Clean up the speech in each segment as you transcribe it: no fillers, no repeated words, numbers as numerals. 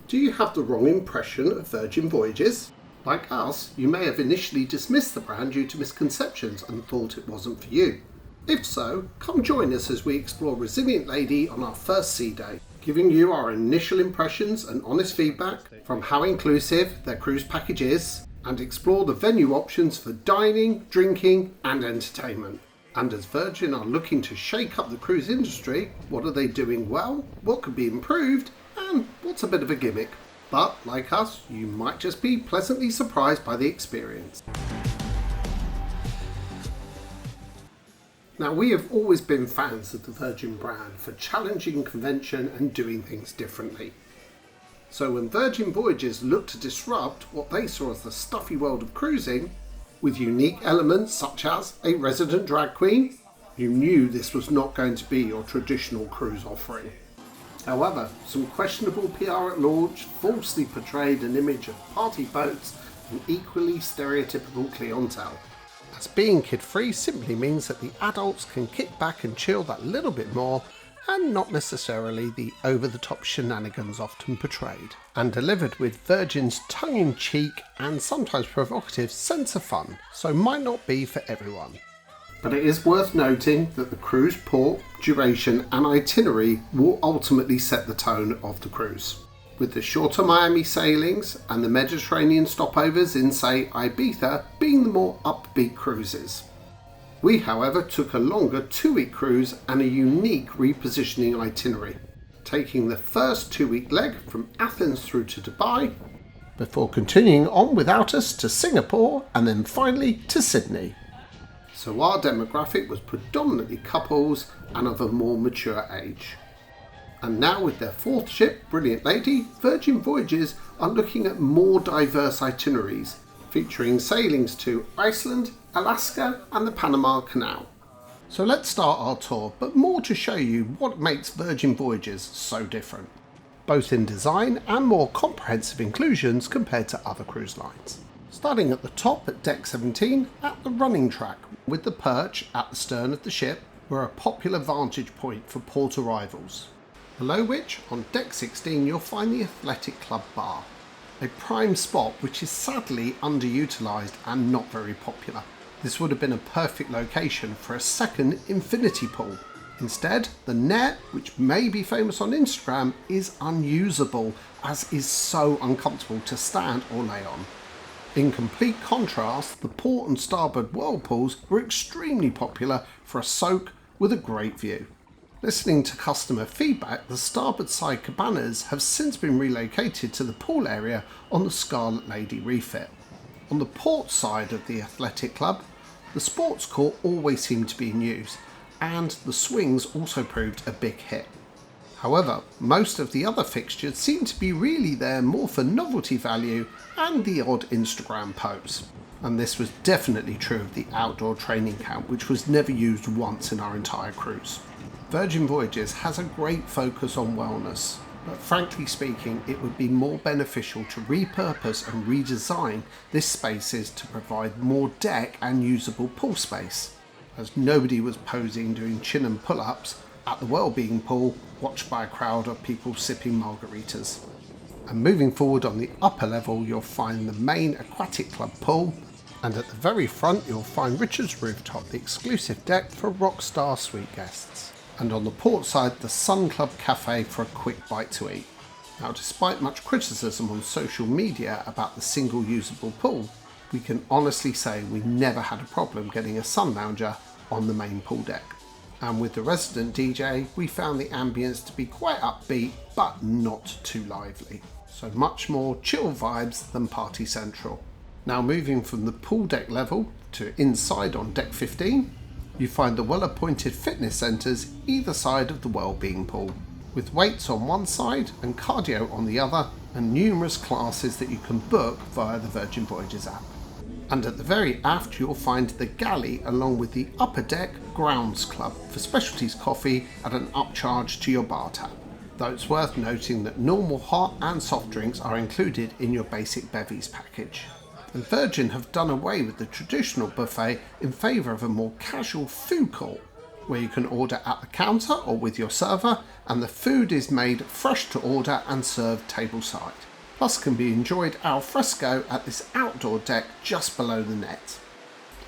Do you have the wrong impression of Virgin Voyages? Like us, you may have initially dismissed the brand due to misconceptions and thought it wasn't for you. If so, come join us as we explore Resilient Lady on our first sea day, giving you our initial impressions and honest feedback from how inclusive their cruise package is, and explore the venue options for dining, drinking and entertainment. And as Virgin are looking to shake up the cruise industry, what are they doing well, what could be improved, and what's a bit of a gimmick? But like us, you might just be pleasantly surprised by the experience. Now, we have always been fans of the Virgin brand for challenging convention and doing things differently. So when Virgin Voyages looked to disrupt what they saw as the stuffy world of cruising, with unique elements such as a resident drag queen, you knew this was not going to be your traditional cruise offering. However, some questionable PR at launch falsely portrayed an image of party boats and equally stereotypical clientele. As being kid-free simply means that the adults can kick back and chill that little bit more, and not necessarily the over-the-top shenanigans often portrayed, and delivered with Virgin's tongue-in-cheek and sometimes provocative sense of fun, so might not be for everyone. But it is worth noting that the cruise port, duration and itinerary will ultimately set the tone of the cruise, with the shorter Miami sailings and the Mediterranean stopovers in, say, Ibiza being the more upbeat cruises. We, however, took a longer 2-week cruise and a unique repositioning itinerary, taking the first 2-week leg from Athens through to Dubai, before continuing on without us to Singapore and then finally to Sydney. So our demographic was predominantly couples and of a more mature age. And now with their 4th ship, Brilliant Lady, Virgin Voyages are looking at more diverse itineraries, featuring sailings to Iceland, Alaska and the Panama Canal. So let's start our tour, but more to show you what makes Virgin Voyages so different, both in design and more comprehensive inclusions compared to other cruise lines. Starting at the top at Deck 17 at the running track, with the perch at the stern of the ship were a popular vantage point for port arrivals. Below which, on Deck 16, you'll find the Athletic Club bar, a prime spot which is sadly underutilised and not very popular. This would have been a perfect location for a second infinity pool. Instead, the net, which may be famous on Instagram, is unusable as is so uncomfortable to stand or lay on. In complete contrast, the port and starboard whirlpools were extremely popular for a soak with a great view. Listening to customer feedback, the starboard side cabanas have since been relocated to the pool area on the Scarlet Lady refit. On the port side of the Athletic Club, the sports court always seemed to be in use, and the swings also proved a big hit. However, most of the other fixtures seem to be really there more for novelty value and the odd Instagram pose. And this was definitely true of the outdoor training camp, which was never used once in our entire cruise. Virgin Voyages has a great focus on wellness, but frankly speaking, it would be more beneficial to repurpose and redesign this spaces to provide more deck and usable pool space, as nobody was posing doing chin and pull-ups at the Wellbeing Pool, watched by a crowd of people sipping margaritas. And moving forward on the upper level, you'll find the main Aquatic Club pool, and at the very front you'll find Richard's Rooftop, the exclusive deck for Rockstar suite guests. And on the port side, the Sun Club Cafe for a quick bite to eat. Now, despite much criticism on social media about the single usable pool, we can honestly say we never had a problem getting a sun lounger on the main pool deck. And with the resident DJ, we found the ambience to be quite upbeat, but not too lively. So much more chill vibes than Party Central. Now moving from the pool deck level to inside on Deck 15, you find the well-appointed fitness centres either side of the Wellbeing Pool, with weights on one side and cardio on the other, and numerous classes that you can book via the Virgin Voyages app. And at the very aft you'll find the Galley along with the upper deck Grounds Club for specialties coffee at an upcharge to your bar tab, though it's worth noting that normal hot and soft drinks are included in your basic bevies package. And Virgin have done away with the traditional buffet in favour of a more casual food court, where you can order at the counter or with your server, and the food is made fresh to order and served tableside. Plus can be enjoyed al fresco at this outdoor deck just below the net.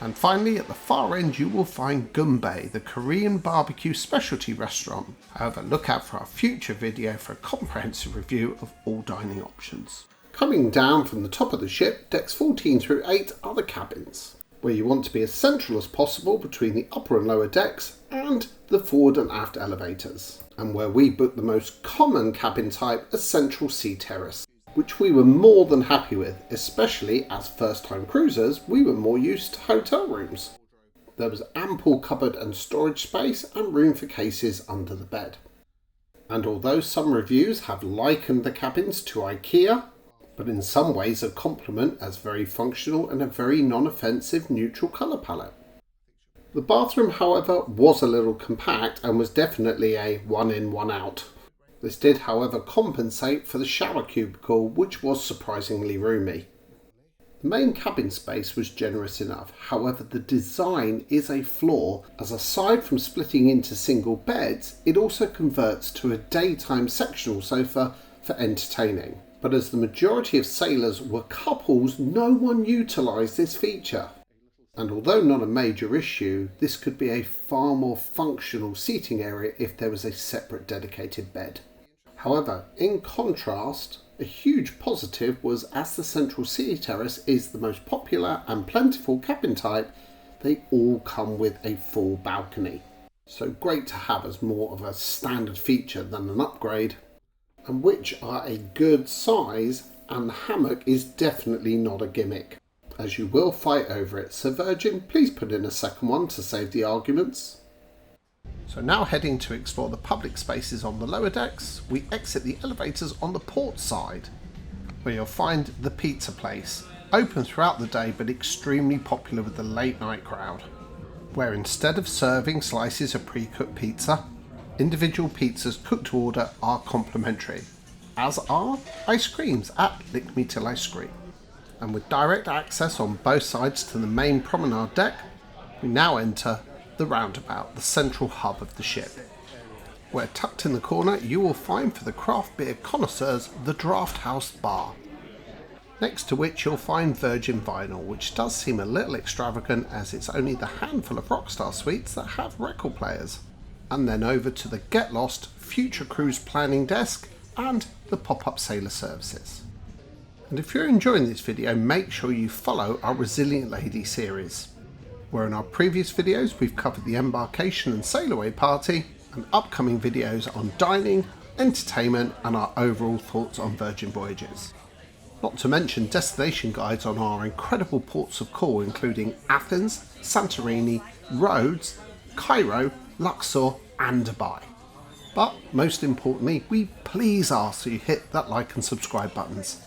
And finally, at the far end you will find Gumbay, the Korean barbecue specialty restaurant. However, look out for our future video for a comprehensive review of all dining options. Coming down from the top of the ship, decks 14 through 8 are the cabins, where you want to be as central as possible between the upper and lower decks and the forward and aft elevators, and where we booked the most common cabin type as central sea terrace, which we were more than happy with, especially as first-time cruisers we were more used to hotel rooms. There was ample cupboard and storage space and room for cases under the bed. And although some reviews have likened the cabins to IKEA, but in some ways a compliment as very functional and a very non-offensive neutral colour palette. The bathroom, however, was a little compact and was definitely a one in, one out. This did, however, compensate for the shower cubicle, which was surprisingly roomy. The main cabin space was generous enough, however the design is a flaw, as aside from splitting into single beds, it also converts to a daytime sectional sofa for entertaining. But as the majority of sailors were couples, no one utilised this feature. And although not a major issue, this could be a far more functional seating area if there was a separate dedicated bed. However, in contrast, a huge positive was, as the central sea terrace is the most popular and plentiful cabin type, they all come with a full balcony. So great to have as more of a standard feature than an upgrade, and which are a good size, and the hammock is definitely not a gimmick, as you will fight over it, so Virgin, please put in a second one to save the arguments. So now heading to explore the public spaces on the lower decks, we exit the elevators on the port side, where you'll find the pizza place, open throughout the day but extremely popular with the late night crowd, where instead of serving slices of pre-cooked pizza, individual pizzas cooked to order are complimentary, as are ice creams at Lick Me Till Ice Cream. And with direct access on both sides to the main promenade deck, we now enter the Roundabout, the central hub of the ship, where tucked in the corner you will find for the craft beer connoisseurs the Dockhouse bar, next to which you'll find Virgin Vinyl, which does seem a little extravagant as it's only the handful of Rockstar suites that have record players, and then over to the Get Lost future cruise planning desk and the pop-up sailor services. And if you're enjoying this video, make sure you follow our Resilient Lady series, where in our previous videos we've covered the embarkation and sail away party, and upcoming videos on dining, entertainment and our overall thoughts on Virgin Voyages. Not to mention destination guides on our incredible ports of call, including Athens, Santorini, Rhodes, Cairo, Luxor and Dubai. But most importantly, we please ask that you hit that like and subscribe buttons.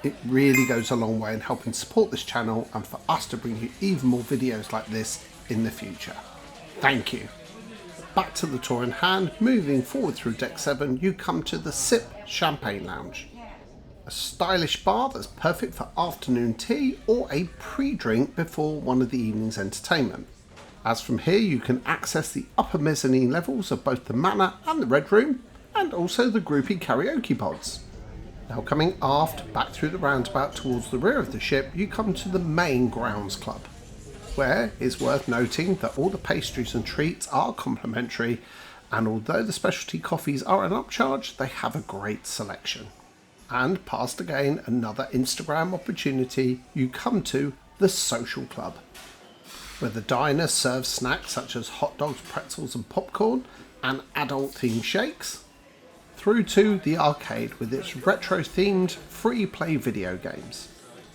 It really goes a long way in helping support this channel and for us to bring you even more videos like this in the future. Thank you. Back to the tour in hand, moving forward through Deck 7, you come to the Sip Champagne Lounge. A stylish bar that's perfect for afternoon tea or a pre-drink before one of the evening's entertainment. As from here you can access the upper mezzanine levels of both the Manor and the Red Room, and also the groupie karaoke pods. Now coming aft, back through the roundabout towards the rear of the ship, you come to the main grounds club, where it's worth noting that all the pastries and treats are complimentary, and although the specialty coffees are an upcharge, they have a great selection. And past again another Instagram opportunity, you come to the social club, where the diner serves snacks such as hot dogs, pretzels and popcorn, and adult themed shakes, through to the arcade with its retro themed free play video games.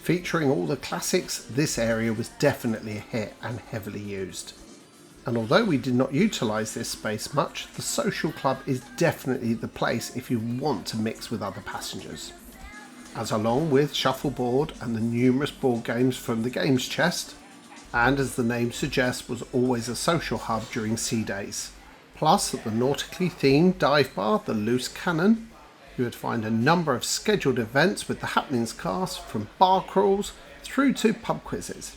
Featuring all the classics, this area was definitely a hit and heavily used. And although we did not utilise this space much, the social club is definitely the place if you want to mix with other passengers, as along with shuffleboard and the numerous board games from the games chest, and as the name suggests was always a social hub during sea days. Plus, at the nautically themed dive bar, the Loose Cannon, you would find a number of scheduled events with the Happenings cast, from bar crawls through to pub quizzes.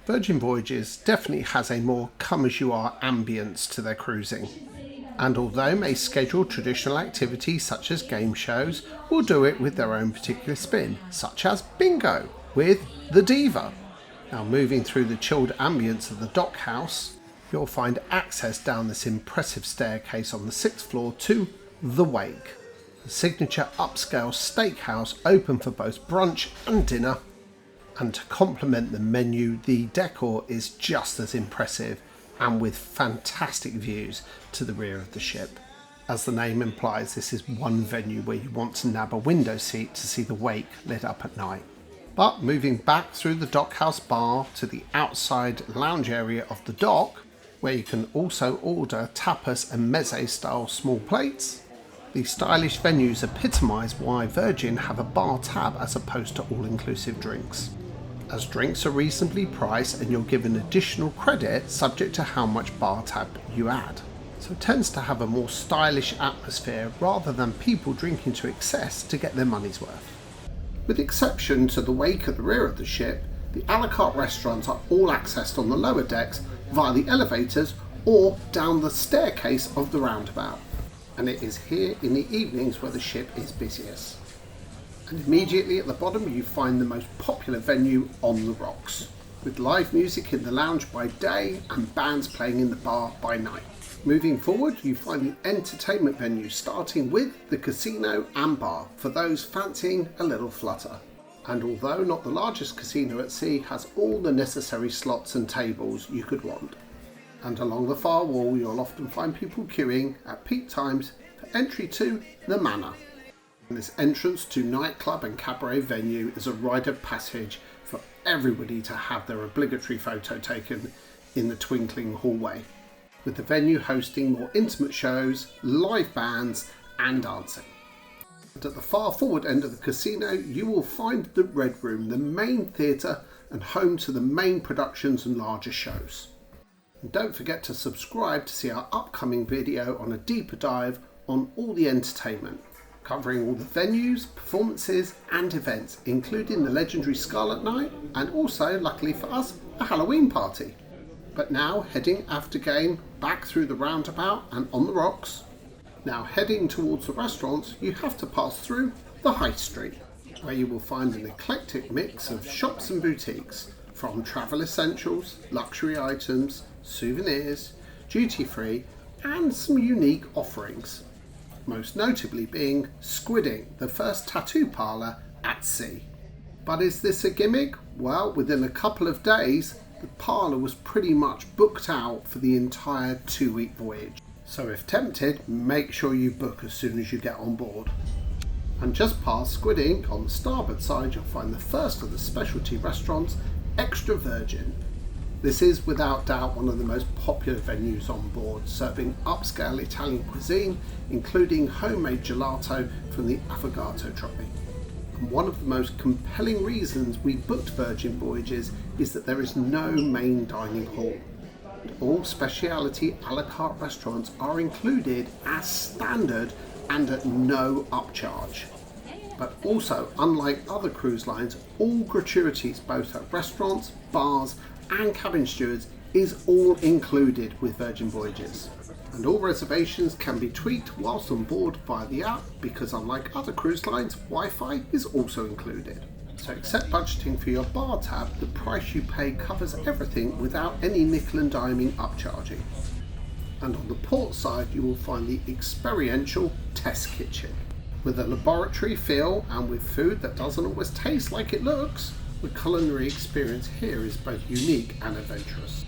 Virgin Voyages definitely has a more come-as-you-are ambience to their cruising. And although may schedule traditional activities such as game shows, will do it with their own particular spin, such as bingo with the Diva. Now moving through the chilled ambience of the Dockhouse, you'll find access down this impressive staircase on the 6th floor to the Wake, the signature upscale steakhouse open for both brunch and dinner. And to complement the menu, the decor is just as impressive and with fantastic views to the rear of the ship. As the name implies, this is one venue where you want to nab a window seat to see the Wake lit up at night. But moving back through the Dockhouse bar to the outside lounge area of the dock, where you can also order tapas and meze style small plates, these stylish venues epitomise why Virgin have a bar tab as opposed to all-inclusive drinks, as drinks are reasonably priced and you're given additional credit subject to how much bar tab you add. So it tends to have a more stylish atmosphere rather than people drinking to excess to get their money's worth. With exception to the Wake at the rear of the ship, the a la carte restaurants are all accessed on the lower decks via the elevators or down the staircase of the Roundabout. And it is here in the evenings where the ship is busiest. And immediately at the bottom you find the most popular venue on the rocks, with live music in the lounge by day and bands playing in the bar by night. Moving forward you find the entertainment venue starting with the casino and bar for those fancying a little flutter. And although not the largest casino at sea, has all the necessary slots and tables you could want. And along the far wall you'll often find people queuing at peak times for entry to the Manor. And this entrance to nightclub and cabaret venue is a rite of passage for everybody to have their obligatory photo taken in the twinkling hallway, with the venue hosting more intimate shows, live bands and dancing. And at the far forward end of the casino you will find the Red Room, the main theatre and home to the main productions and larger shows. And don't forget to subscribe to see our upcoming video on a deeper dive on all the entertainment, covering all the venues, performances and events, including the legendary Scarlet Night and also, luckily for us, a Halloween party. But now heading after game back through the Roundabout and on the rocks. Now heading towards the restaurants you have to pass through the High Street, where you will find an eclectic mix of shops and boutiques, from travel essentials, luxury items, souvenirs, duty free and some unique offerings. Most notably being Squidding, the first tattoo parlour at sea. But is this a gimmick? Well, within a couple of days the parlour was pretty much booked out for the entire 2-week voyage. So if tempted, make sure you book as soon as you get on board. And just past Squidding, on the starboard side, you'll find the first of the specialty restaurants, Extra Virgin. This is without doubt one of the most popular venues on board, serving upscale Italian cuisine, including homemade gelato from the Affogato Trolley. And one of the most compelling reasons we booked Virgin Voyages is that there is no main dining hall. All specialty a la carte restaurants are included as standard and at no upcharge. But also, unlike other cruise lines, all gratuities both at restaurants, bars and cabin stewards is all included with Virgin Voyages. And all reservations can be tweaked whilst on board via the app, because unlike other cruise lines, Wi-Fi is also included. So except budgeting for your bar tab, the price you pay covers everything without any nickel and diming upcharging. And on the port side you will find the experiential test kitchen. With a laboratory feel and with food that doesn't always taste like it looks, the culinary experience here is both unique and adventurous,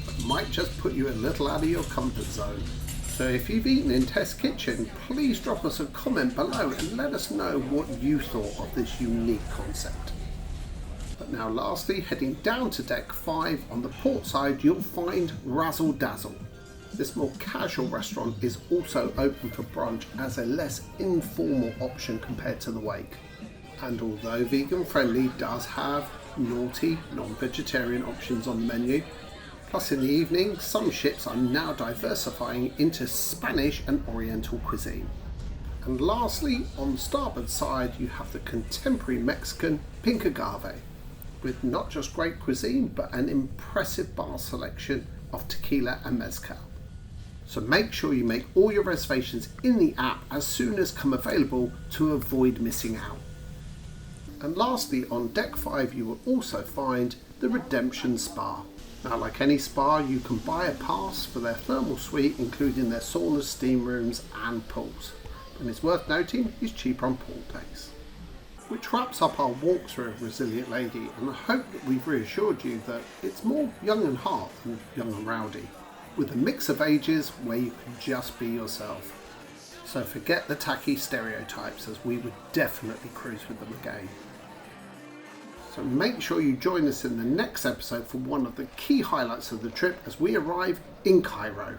but might just put you a little out of your comfort zone. So if you've eaten in Test Kitchen, please drop us a comment below and let us know what you thought of this unique concept. But now lastly, heading down to deck 5 on the port side, you'll find Razzle Dazzle. This more casual restaurant is also open for brunch as a less informal option compared to the Wake. And although vegan friendly, does have naughty non-vegetarian options on the menu. Plus in the evening, some ships are now diversifying into Spanish and Oriental cuisine. And lastly, on the starboard side, you have the contemporary Mexican Pink Agave. with not just great cuisine but an impressive bar selection of tequila and mezcal. So make sure you make all your reservations in the app as soon as come available to avoid missing out. And lastly, on deck 5 you will also find the Redemption Spa. Now, like any spa, you can buy a pass for their thermal suite, including their saunas, steam rooms and pools. And it's worth noting it's cheaper on pool days. Which wraps up our walkthrough of Resilient Lady, and I hope that we've reassured you that it's more young and heart than young and rowdy, with a mix of ages where you can just be yourself. So forget the tacky stereotypes, as we would definitely cruise with them again. So make sure you join us in the next episode for one of the key highlights of the trip as we arrive in Cairo,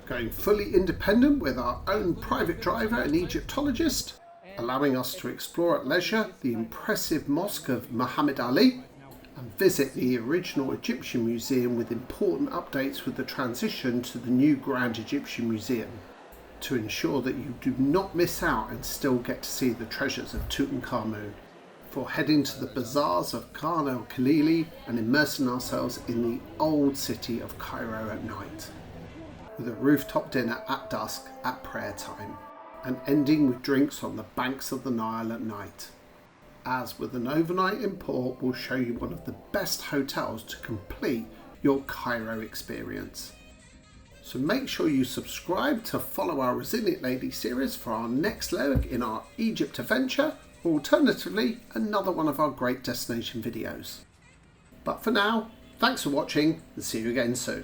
going fully independent with our own private driver and Egyptologist, allowing us to explore at leisure the impressive mosque of Muhammad Ali and visit the original Egyptian Museum with important updates with the transition to the new Grand Egyptian Museum, to ensure that you do not miss out and still get to see the treasures of Tutankhamun, for heading to the bazaars of Khan el-Khalili and immersing ourselves in the old city of Cairo at night, with a rooftop dinner at dusk at prayer time, and ending with drinks on the banks of the Nile at night. As with an overnight in port, we'll show you one of the best hotels to complete your Cairo experience. So make sure you subscribe to follow our Resilient Lady series for our next leg in our Egypt adventure, or alternatively another one of our great destination videos. But for now, thanks for watching and see you again soon.